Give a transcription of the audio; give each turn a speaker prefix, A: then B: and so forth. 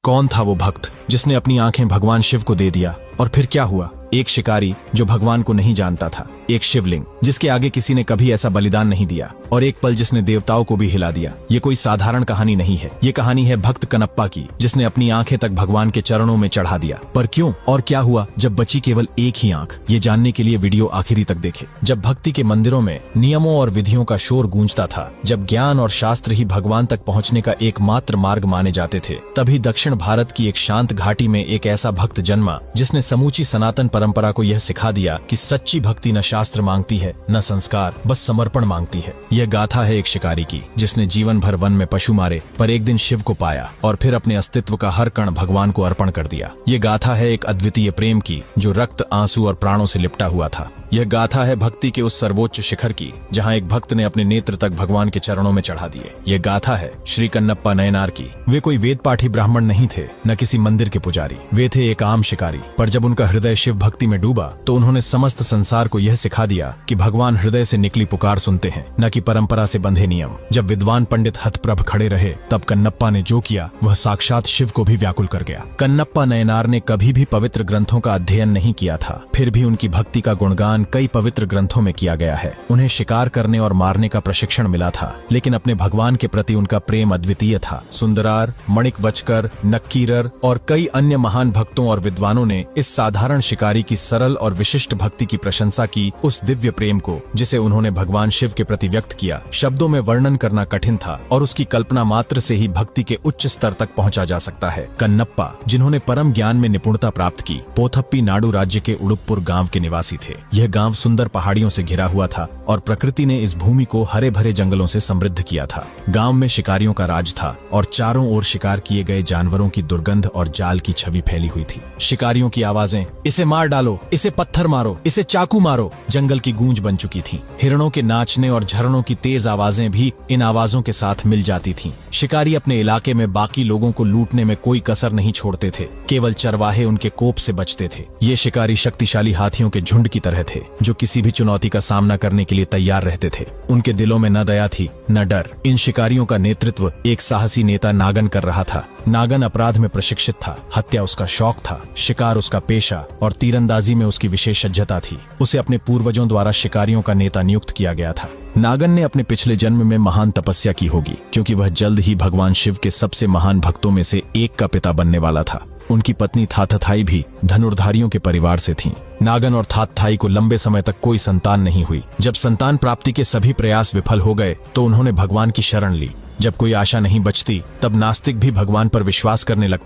A: कौन था वो भक्त जिसने अपनी आंखें भगवान शिव को दे दिया? और फिर क्या हुआ? एक शिकारी जो भगवान को नहीं जानता था, एक शिवलिंग जिसके आगे किसी ने कभी ऐसा बलिदान नहीं दिया, और एक पल जिसने देवताओं को भी हिला दिया। ये कोई साधारण कहानी नहीं है, ये कहानी है भक्त कनप्पा की, जिसने अपनी आंखें तक भगवान के चरणों में चढ़ा दिया। पर क्यों और क्या हुआ जब बची केवल एक ही आंख? ये जानने के लिए वीडियो आखिरी तक देखें। जब भक्ति के मंदिरों में नियमों और विधियों का शोर गूंजता था, जब ज्ञान और शास्त्र ही भगवान तक पहुंचने का एकमात्र मार्ग माने जाते थे, तभी दक्षिण भारत की एक शांत घाटी में एक ऐसा भक्त जन्मा जिसने समूची सनातन परंपरा को यह सिखा दिया कि सच्ची भक्ति न शास्त्र मांगती है, न संस्कार, बस समर्पण मांगती है। यह गाथा है एक शिकारी की, जिसने जीवन भर वन में पशु मारे, पर एक दिन शिव को पाया और फिर अपने अस्तित्व का हर कण भगवान को अर्पण कर दिया। यह गाथा है एक अद्वितीय प्रेम की, जो रक्त, आंसू और प्राणों से लिपटा हुआ था। यह गाथा है भक्ति के उस सर्वोच्च शिखर की, जहां एक भक्त ने अपने नेत्र तक भगवान के चरणों में चढ़ा दिए। यह गाथा है श्री कन्नप्पा नयनार की। वे कोई वेद पाठी ब्राह्मण नहीं थे, न किसी मंदिर के पुजारी। वे थे एक आम शिकारी, पर जब उनका हृदय शिव भक्ति में डूबा, तो उन्होंने समस्त संसार को यह सिखा दिया कि भगवान हृदय से निकली पुकार सुनते हैं, न कि परंपरा से बंधे नियम। जब विद्वान पंडित हतप्रभ खड़े रहे, तब कन्नप्पा ने जो किया वह साक्षात शिव को भी व्याकुल कर गया। कन्नप्पा नयनार ने कभी भी पवित्र ग्रंथों का अध्ययन नहीं किया था, फिर भी उनकी भक्ति का गुणगान कई पवित्र ग्रंथों में किया गया है। उन्हें शिकार करने और मारने का प्रशिक्षण मिला था, लेकिन अपने भगवान के प्रति उनका प्रेम अद्वितीय था। सुंदरार, मणिकवचकर, नक्कीरर और कई अन्य महान भक्तों और विद्वानों ने इस साधारण शिकारी की सरल और विशिष्ट भक्ति की प्रशंसा की। उस दिव्य प्रेम को जिसे उन्होंने भगवान शिव के प्रति व्यक्त किया, शब्दों में वर्णन करना कठिन था, और उसकी कल्पना मात्र से ही भक्ति के उच्च स्तर तक पहुंचा जा सकता है। कन्नप्पा, जिन्होंने परम ज्ञान में निपुणता प्राप्त की, पोथप्पी नाडु राज्य के उडुप्पुर गांव के निवासी थे। यह गांव सुंदर पहाड़ियों से घिरा हुआ था, और प्रकृति ने इस भूमि को हरे भरे जंगलों से समृद्ध किया था। गांव में शिकारियों का राज था, और चारों ओर शिकार किए गए जानवरों की दुर्गंध और जाल की छवि फैली हुई थी। शिकारियों की आवाजें, इसे मार डालो, इसे पत्थर मारो, इसे चाकू मारो, जंगल की गूंज बन चुकी थी। हिरणों के नाचने और झरनों की तेज आवाजें भी इन आवाजों के साथ मिल जाती थीं। शिकारी अपने इलाके में बाकी लोगों को लूटने में कोई कसर नहीं छोड़ते थे, केवल चरवाहे उनके कोप से बचते थे। ये शिकारी शक्तिशाली हाथियों के झुंड की तरह थे, जो किसी भी चुनौती का सामना करने के लिए तैयार रहते थे। उनके दिलों में न दया थी, न डर। इन शिकारियों का नेतृत्व एक साहसी नेता नागन कर रहा था। नागन अपराध में प्रशिक्षित था, हत्या उसका शौक था, शिकार उसका पेशा, और तीरंदाजी में उसकी विशेषज्ञता थी। उसे अपने पूर्वजों द्वारा शिकारियों का नेता नियुक्त किया गया था। नागन ने अपने पिछले जन्म में महान तपस्या की होगी, क्योंकि वह जल्द ही भगवान शिव के सबसे महान भक्तों में से एक का पिता बनने वाला था। उनकी पत्नी थाथथाई भी धनुर्धारियों के परिवार से थीं। नागन और थाथथाई को लंबे समय तक कोई संतान नहीं हुई। जब संतान प्राप्ति के सभी प्रयास विफल हो गए, तो उन्होंने भगवान की शरण ली। जब कोई आशा नहीं बचती, तब नास्तिक भी भगवान पर विश्वास करने लगते।